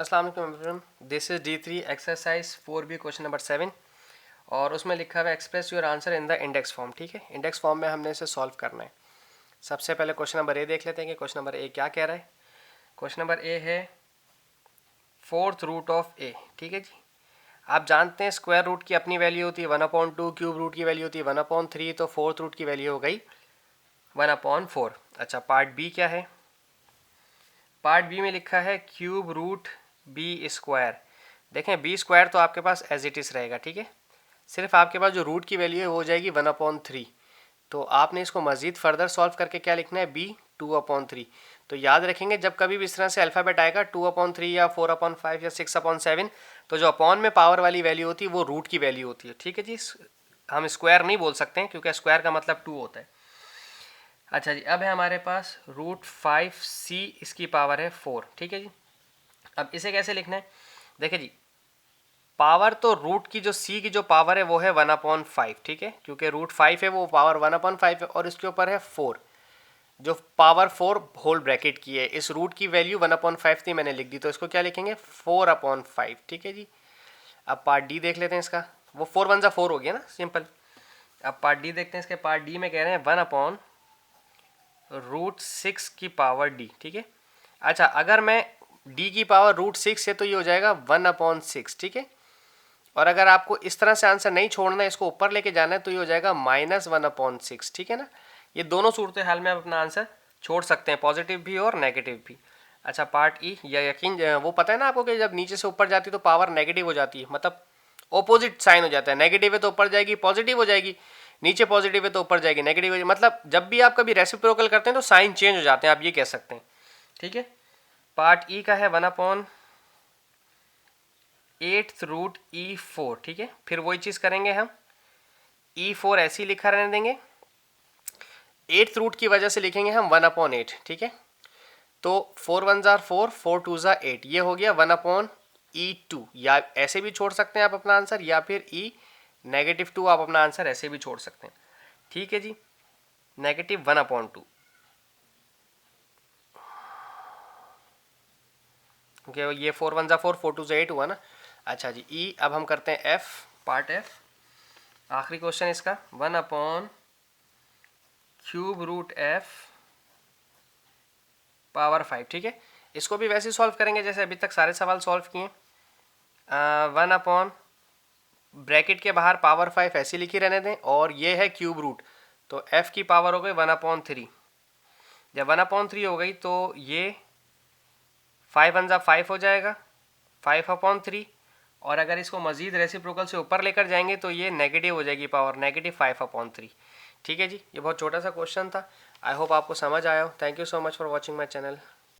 अस्सलाम वालेकुम everyone, this is D3 exercise 4B question number 7 और उसमें लिखा हुआ है express your answer in the index form. ठीक है, इंडेक्स फॉर्म में हमने इसे सॉल्व करना है। सबसे पहले क्वेश्चन नंबर ए देख लेते हैं कि क्वेश्चन नंबर ए क्या कह रहा है। क्वेश्चन नंबर ए है फोर्थ रूट ऑफ ए। ठीक है जी, आप जानते हैं स्क्वायर रूट की अपनी वैल्यू होती है 1/2, क्यूब रूट की वैल्यू होती है 1/3, तो फोर्थ रूट की वैल्यू हो गई 1/4। अच्छा, पार्ट बी क्या है। पार्ट बी में लिखा है क्यूब रूट बी स्क्वायर। देखें बी स्क्वायर तो आपके पास एज इट इज़ रहेगा। ठीक है, सिर्फ आपके पास जो रूट की वैल्यू है वो हो जाएगी 1/3। तो आपने इसको मज़ीद फर्दर सॉल्व करके क्या लिखना है, बी 2/3। तो याद रखेंगे जब कभी भी इस तरह से अल्फ़ाबेट आएगा 2/3 या 4/5 या 6/7, तो जो अपॉन में पावर वाली वैल्यू होती है वो रूट की वैल्यू होती है। ठीक है जी, हम स्क्वायर नहीं बोल सकते हैं क्योंकि स्क्वायर का मतलब 2 होता है। अच्छा जी, अब है हमारे पास √5c इसकी पावर है 4। ठीक है जी, अब इसे कैसे लिखना है। देखिए जी, पावर तो रूट की जो c की जो पावर है वो है 1/5। ठीक है, क्योंकि √5 है वो पावर 1/5 है और इसके ऊपर है 4, जो पावर 4 होल ब्रैकेट की है। इस रूट की वैल्यू 1/5 थी, मैंने लिख दी, तो इसको क्या लिखेंगे 4/5। ठीक है जी, अब पार्ट डी देख लेते हैं इसका। वो 4 1 जा 4 हो गया ना, सिंपल। अब पार्ट डी देखते हैं। इसके पार्ट डी में कह रहे हैं 1/√6 की पावर डी। ठीक है, अच्छा अगर मैं d की पावर √6 है तो ये हो जाएगा 1/6। ठीक है, और अगर आपको इस तरह से आंसर नहीं छोड़ना है, इसको ऊपर लेके जाना है, तो ये हो जाएगा -1/6। ठीक है ना, ये दोनों सूरत हाल में आप अपना आंसर छोड़ सकते हैं, पॉजिटिव भी और नेगेटिव भी। अच्छा, पार्ट ई, या यकीन वो पता है ना आपको कि जब नीचे से ऊपर जाती है तो पावर नेगेटिव हो जाती है, मतलब ऑपोजिट साइन हो जाता है। नेगेटिव है तो ऊपर जाएगी पॉजिटिव हो जाएगी, नीचे पॉजिटिव है तो ऊपर जाएगी नेगेटिव हो जाएगी। मतलब जब भी आप कभी रेसिप्रोकल करते हैं तो साइन चेंज हो जाते हैं, आप ये कह सकते हैं। ठीक है, पार्ट ई का है 1/8√E4। ठीक है, फिर वही चीज़ करेंगे हम, E4 ऐसे ही लिखा रहने देंगे, 8th रूट की वजह से लिखेंगे हम 1/8। ठीक है, तो 4 1 जार 4, 4 2 जार 8, ये हो गया 1/E2। या ऐसे भी छोड़ सकते हैं आप अपना आंसर, या फिर -2 आप अपना आंसर ऐसे भी छोड़ सकते हैं। ठीक है जी, -1/2। ओके, ये 4 1 जार 4, 4 2 जार 8 हुआ ना। अच्छा जी, ई, अब हम करते हैं एफ, पार्ट एफ, आखिरी क्वेश्चन इसका। 1/√f power 5। ठीक है, इसको भी वैसे ही सॉल्व करेंगे जैसे अभी तक सारे सवाल सॉल्व किए। 1 ब्रैकेट के बाहर पावर 5 ऐसी लिखी रहने दें, और ये है क्यूब रूट, तो f की पावर हो गई 1/3। जब 1/3 हो गई तो ये 5 1 जा 5 हो जाएगा, 5/3। और अगर इसको मजीद रेसिप्रोकल से ऊपर लेकर जाएंगे तो ये नेगेटिव हो जाएगी पावर, -5/3। ठीक है जी, ये बहुत छोटा सा क्वेश्चन था। आई होप आपको समझ आया हो। Thank you so much for watching my channel.